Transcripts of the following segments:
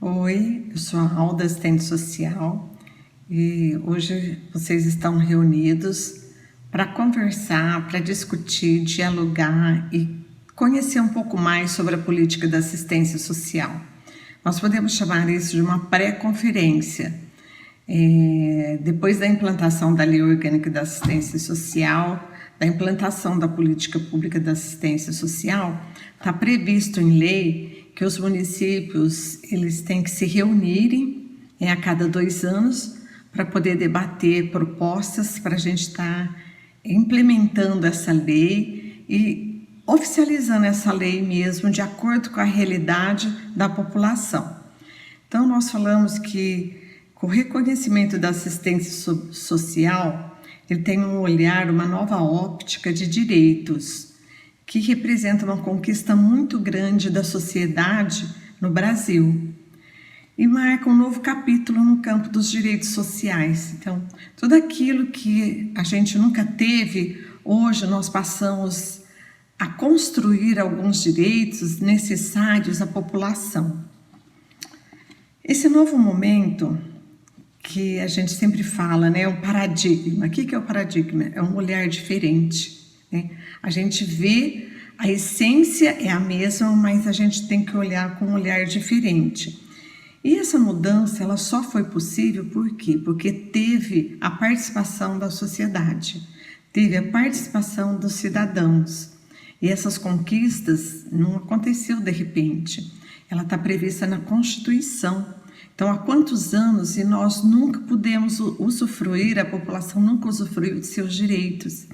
Oi, eu sou a Alda, assistente social, e hoje vocês estão reunidos para conversar, para discutir, dialogar e conhecer um pouco mais sobre a política da assistência social. Nós podemos chamar isso de uma pré-conferência. Depois da implantação da Lei Orgânica da Assistência Social, da implantação da política pública da assistência social, está previsto em lei que os municípios eles têm que se reunirem a cada 2 anos para poder debater propostas para a gente estar implementando essa lei e oficializando essa lei mesmo de acordo com a realidade da população. Então nós falamos que com o reconhecimento da assistência social, ele tem um olhar, uma nova óptica de direitos, que representa uma conquista muito grande da sociedade no Brasil e marca um novo capítulo no campo dos direitos sociais. Então, tudo aquilo que a gente nunca teve, hoje nós passamos a construir alguns direitos necessários à população. Esse novo momento que a gente sempre fala, né, é um paradigma. O que é o paradigma? É um olhar diferente. A gente vê, a essência é a mesma, mas a gente tem que olhar com um olhar diferente. E essa mudança ela só foi possível por quê? Porque teve a participação da sociedade, teve a participação dos cidadãos. E essas conquistas não aconteceu de repente, ela está prevista na Constituição. Então, há quantos anos e nós nunca pudemos usufruir, a população nunca usufruiu de seus direitos.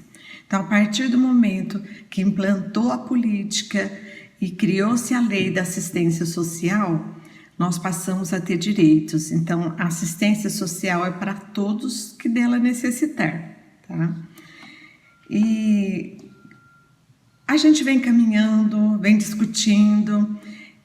Então, a partir do momento que implantou a política e criou-se a lei da assistência social, nós passamos a ter direitos. Então, a assistência social é para todos que dela necessitar, tá? E a gente vem caminhando, vem discutindo,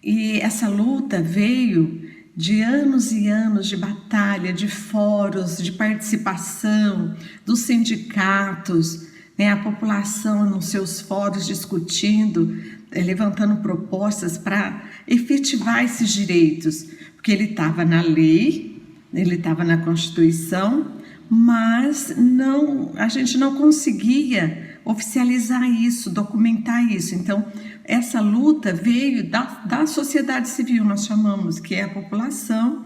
e essa luta veio de anos e anos de batalha, de fóruns, de participação dos sindicatos, a população nos seus fóruns discutindo, levantando propostas para efetivar esses direitos, porque ele estava na lei, ele estava na Constituição, mas a gente não conseguia oficializar isso, documentar isso. Então, essa luta veio da sociedade civil, nós chamamos, que é a população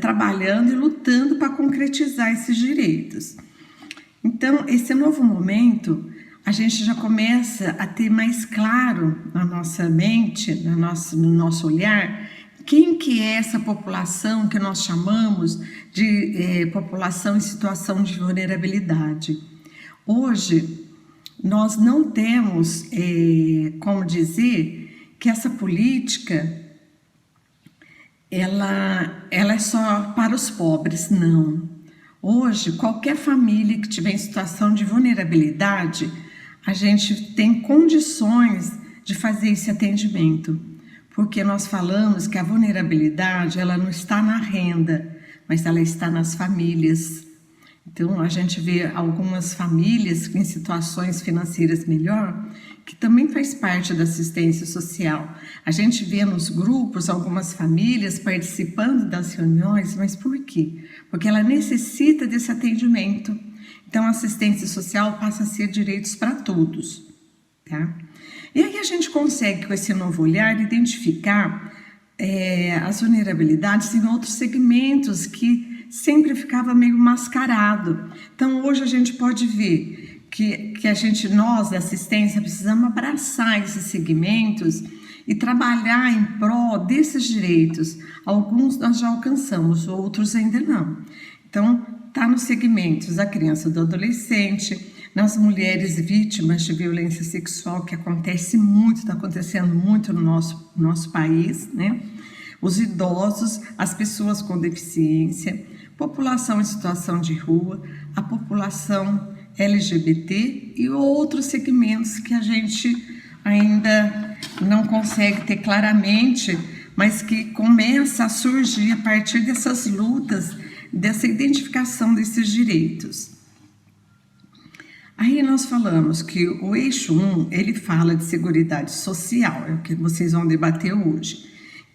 trabalhando e lutando para concretizar esses direitos. Então, esse novo momento, a gente já começa a ter mais claro na nossa mente, no nosso olhar, quem que é essa população que nós chamamos de população em situação de vulnerabilidade. Hoje, nós não temos como dizer que essa política ela é só para os pobres, não. Hoje, qualquer família que tiver em situação de vulnerabilidade, a gente tem condições de fazer esse atendimento, porque nós falamos que a vulnerabilidade ela não está na renda, mas ela está nas famílias. Então, a gente vê algumas famílias em situações financeiras melhor, que também faz parte da assistência social. A gente vê nos grupos algumas famílias participando das reuniões, mas por quê? Porque ela necessita desse atendimento. Então, a assistência social passa a ser direitos para todos, tá? E aí a gente consegue, com esse novo olhar, identificar as vulnerabilidades em outros segmentos que sempre ficava meio mascarado. Então, hoje a gente pode ver que nós da assistência precisamos abraçar esses segmentos e trabalhar em prol desses direitos. Alguns nós já alcançamos, outros ainda não. Então, está nos segmentos da criança e do adolescente, nas mulheres vítimas de violência sexual, que acontece muito, está acontecendo muito no nosso país, né? Os idosos, as pessoas com deficiência, população em situação de rua, a população LGBT e outros segmentos que a gente ainda não consegue ter claramente, mas que começa a surgir a partir dessas lutas, dessa identificação desses direitos. Aí nós falamos que o eixo 1, ele fala de seguridade social, é o que vocês vão debater hoje,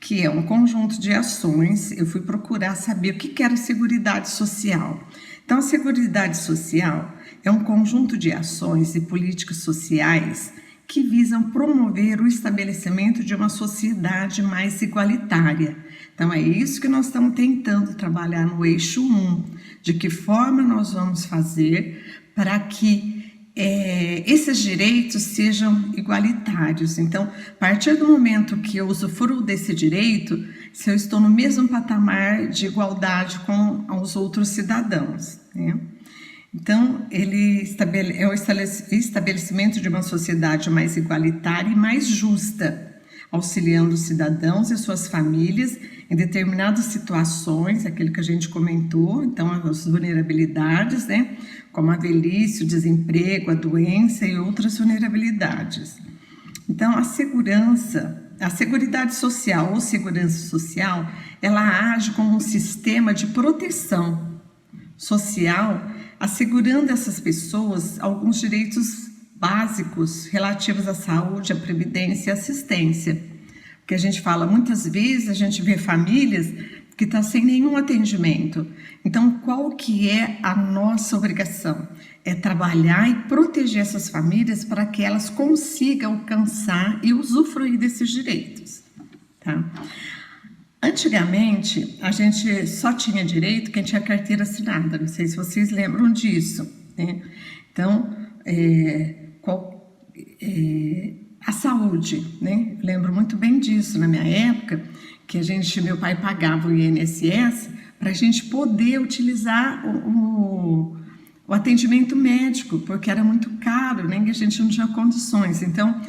que é um conjunto de ações. Eu fui procurar saber o que era a Seguridade Social. Então, a Seguridade Social é um conjunto de ações e políticas sociais que visam promover o estabelecimento de uma sociedade mais igualitária. Então, é isso que nós estamos tentando trabalhar no eixo 1, de que forma nós vamos fazer para que esses direitos sejam igualitários. Então, a partir do momento que eu usufruo desse direito, se eu estou no mesmo patamar de igualdade com os outros cidadãos, né? Então, é o estabelecimento de uma sociedade mais igualitária e mais justa, auxiliando os cidadãos e suas famílias em determinadas situações, aquilo que a gente comentou, então as vulnerabilidades, né, como a velhice, o desemprego, a doença e outras vulnerabilidades. Então, a Seguridade Social ou Segurança Social, ela age como um sistema de proteção social, assegurando a essas pessoas alguns direitos básicos relativos à saúde, à previdência e assistência. Porque a gente fala, muitas vezes a gente vê famílias que estão sem nenhum atendimento. Então, qual que é a nossa obrigação? É trabalhar e proteger essas famílias para que elas consigam alcançar e usufruir desses direitos, tá? Antigamente, a gente só tinha direito quem tinha carteira assinada, não sei se vocês lembram disso, né? Então, a saúde, né? Lembro muito bem disso na minha época, que meu pai pagava o INSS para a gente poder utilizar o atendimento médico, porque era muito caro, né? E a gente não tinha condições. Então,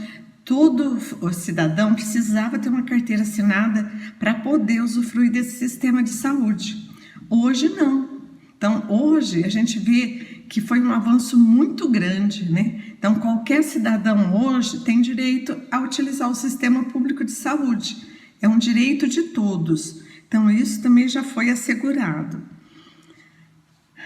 todo o cidadão precisava ter uma carteira assinada para poder usufruir desse sistema de saúde. Hoje, não. Então, hoje, a gente vê que foi um avanço muito grande, né? Então, qualquer cidadão hoje tem direito a utilizar o sistema público de saúde. É um direito de todos. Então, isso também já foi assegurado.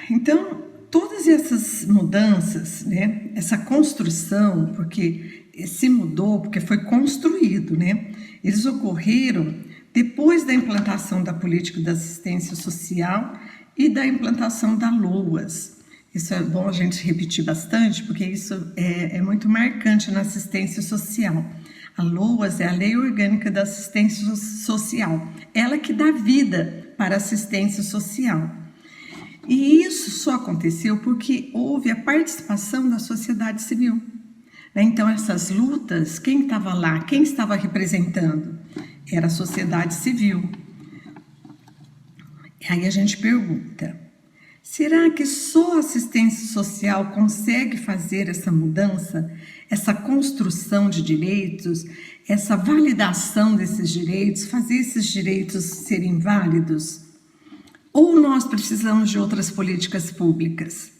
Então, todas essas mudanças, né? Essa construção, porque se mudou, porque foi construído, né? Eles ocorreram depois da implantação da política da assistência social e da implantação da LOAS. Isso é bom a gente repetir bastante, porque isso é muito marcante na assistência social. A LOAS é a Lei Orgânica da Assistência Social, ela que dá vida para a assistência social. E isso só aconteceu porque houve a participação da sociedade civil. Então, essas lutas, quem estava lá, quem estava representando? Era a sociedade civil. E aí a gente pergunta, será que só a assistência social consegue fazer essa mudança, essa construção de direitos, essa validação desses direitos, fazer esses direitos serem válidos? Ou nós precisamos de outras políticas públicas?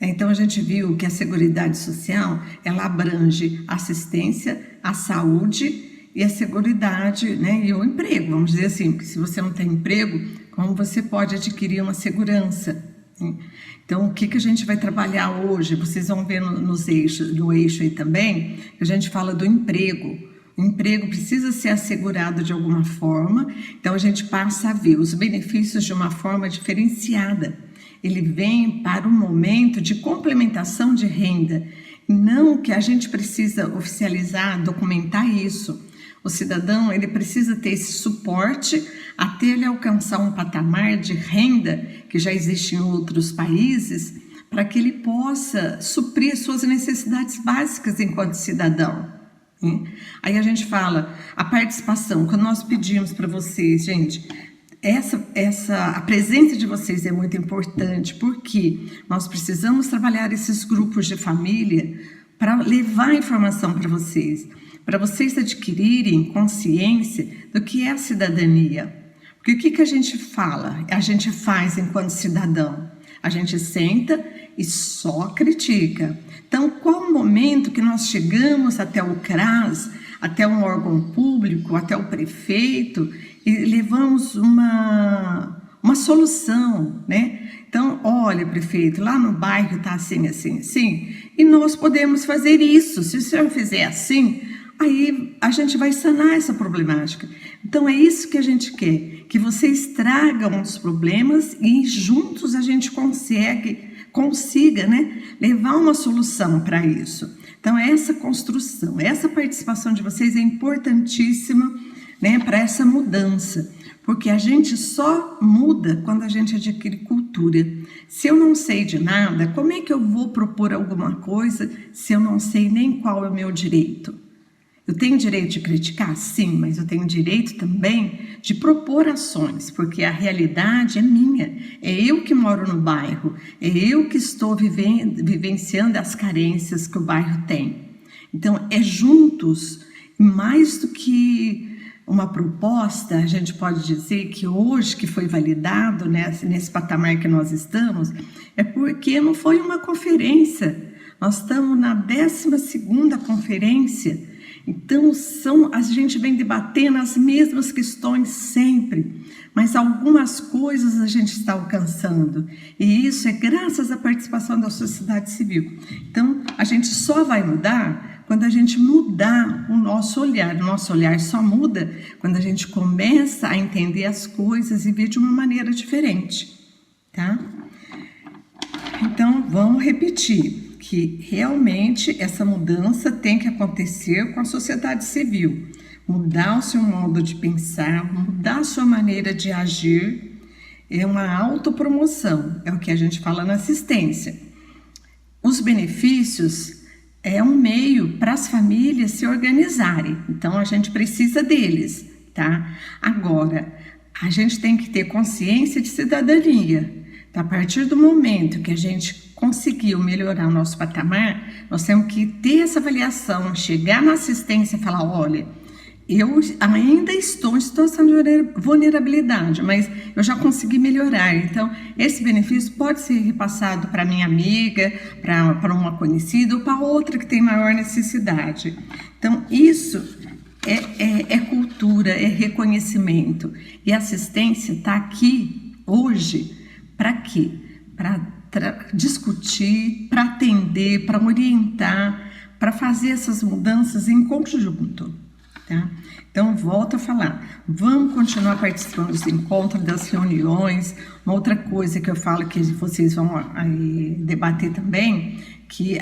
Então, a gente viu que a Seguridade Social, ela abrange a assistência, a saúde e a seguridade, né, e o emprego. Vamos dizer assim, porque se você não tem emprego, como você pode adquirir uma segurança? Então, o que a gente vai trabalhar hoje? Vocês vão ver no eixo aí também, que a gente fala do emprego. O emprego precisa ser assegurado de alguma forma, então a gente passa a ver os benefícios de uma forma diferenciada. Ele vem para um momento de complementação de renda, não que a gente precisa oficializar, documentar isso. O cidadão, ele precisa ter esse suporte até ele alcançar um patamar de renda que já existe em outros países, para que ele possa suprir as suas necessidades básicas enquanto cidadão. Aí a gente fala, a participação, quando nós pedimos para vocês, gente, a presença de vocês é muito importante, porque nós precisamos trabalhar esses grupos de família para levar informação para vocês adquirirem consciência do que é a cidadania. Porque o que a gente fala, a gente faz enquanto cidadão? A gente senta e só critica. Então, qual o momento que nós chegamos até o CRAS, até um órgão público, até o prefeito, e levamos uma solução, né? Então, olha, prefeito, lá no bairro está assim, assim, assim, e nós podemos fazer isso. Se o senhor fizer assim, aí a gente vai sanar essa problemática. Então é isso que a gente quer, que vocês tragam os problemas e juntos a gente consiga, né, levar uma solução para isso. Então essa construção, essa participação de vocês é importantíssima, né, para essa mudança, porque a gente só muda quando a gente adquire cultura. Se eu não sei de nada, como é que eu vou propor alguma coisa se eu não sei nem qual é o meu direito? Eu tenho direito de criticar? Sim, mas eu tenho direito também de propor ações, porque a realidade é minha, é eu que moro no bairro, é eu que estou vivenciando as carências que o bairro tem. Então, é juntos, mais do que uma proposta, a gente pode dizer que hoje que foi validado, né, nesse patamar que nós estamos, é porque não foi uma conferência, nós estamos na 12ª conferência. Então, a gente vem debatendo as mesmas questões sempre, mas algumas coisas a gente está alcançando, e isso é graças à participação da sociedade civil. Então, a gente só vai mudar quando a gente mudar o nosso olhar. O nosso olhar só muda quando a gente começa a entender as coisas e ver de uma maneira diferente, tá? Então, vamos repetir que realmente essa mudança tem que acontecer com a sociedade civil. Mudar o seu modo de pensar, mudar a sua maneira de agir, é uma autopromoção, é o que a gente fala na assistência. Os benefícios é um meio para as famílias se organizarem, então a gente precisa deles, tá? Agora, a gente tem que ter consciência de cidadania. A partir do momento que a gente conseguiu melhorar o nosso patamar, nós temos que ter essa avaliação, chegar na assistência e falar, olha, eu ainda estou em situação de vulnerabilidade, mas eu já consegui melhorar. Então, esse benefício pode ser repassado para minha amiga, para uma conhecida ou para outra que tem maior necessidade. Então, isso é cultura, é reconhecimento. E a assistência está aqui hoje para quê? Para discutir, para atender, para orientar, para fazer essas mudanças em conjunto, tá? Então, volto a falar, vamos continuar participando dos encontros, das reuniões. Uma outra coisa que eu falo que vocês vão debater também, que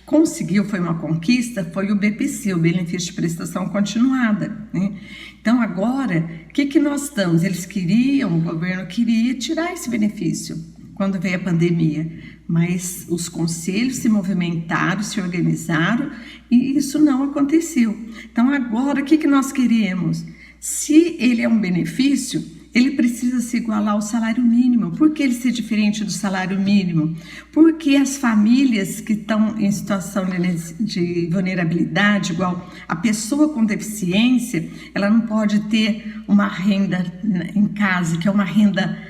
conseguiu, foi uma conquista, foi o BPC, o Benefício de Prestação Continuada, né? Então, agora, o que nós estamos? O governo queria tirar esse benefício quando veio a pandemia, mas os conselhos se movimentaram, se organizaram e isso não aconteceu. Então, agora, o que nós queremos? Se ele é um benefício, ele precisa se igualar ao salário mínimo. Por que ele ser diferente do salário mínimo? Porque as famílias que estão em situação de vulnerabilidade, igual a pessoa com deficiência, ela não pode ter uma renda em casa, que é uma renda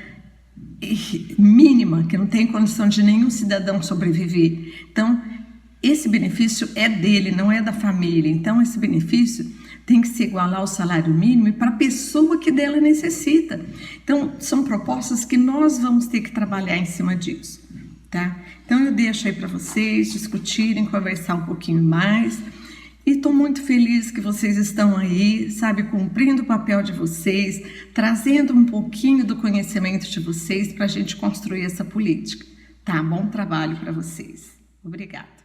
mínima, que não tem condição de nenhum cidadão sobreviver. Então, esse benefício é dele, não é da família. Então, esse benefício tem que se igualar ao salário mínimo e para a pessoa que dela necessita. Então, são propostas que nós vamos ter que trabalhar em cima disso, tá? Então, eu deixo aí para vocês discutirem, conversar um pouquinho mais. E estou muito feliz que vocês estão aí, sabe, cumprindo o papel de vocês, trazendo um pouquinho do conhecimento de vocês para a gente construir essa política, tá? Bom trabalho para vocês. Obrigada.